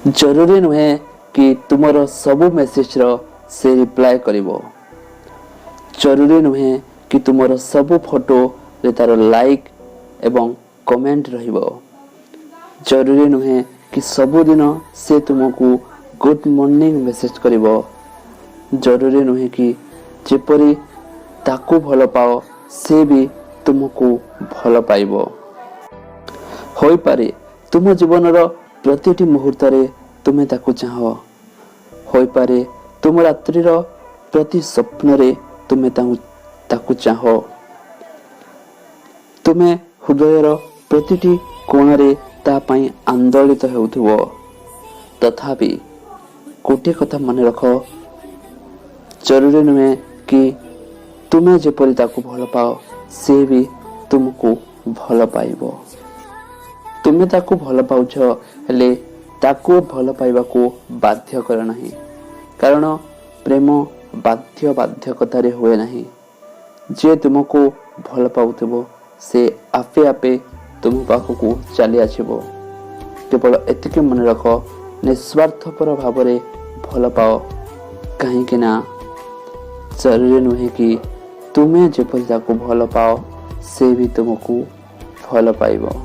जरूरी नुहे कि तुमर सबु मेसेज रो से रिप्लाय करिवो। जरूरी नुहे कि तुमर सबु फोटो रे तार लाइक एवं कमेंट रहिबो। जरूरी नुहे कि सबु दिन से तुमको गुड मॉर्निंग मेसेज करिवो। जरूरी नुहे कि जेपरी ताकू भल पाओ से भी तुमको भल पाइबो। होई पारे तुम जीवन रो प्रतिटी मुहूर्त रे तुमे ताकू चाहो। होई पारे तुम रात्रि रो प्रति स्वप्न रे तुमे ताकू चाहो। तुमे हृदय रो प्रतिटी कोण रे ता पई आंदोलित हेउथुवो। तथापि गोटे कथा मन रख, जरूरी नुहे कि तुमे जेपरी ताकू भल पाओ से भी तुमको भल पाइबो। तुमे ताकू भल पाउछ हेले ताकू भल पाइबा को बाध्य कर नहीं, कारण प्रेम बाध्यकता रे हुए नहीं। जे तुमको भल पाउथबो से आपे आपे तुम पाखकू चली आछिबो। केवल एतिके मन रख, निस्वार्थपर भाव रे भल पाओ, कहीं ना जरूरी नुहे कि तुमे जेपरि ताकू भल पाओ से भी तुमको भल पाइबो।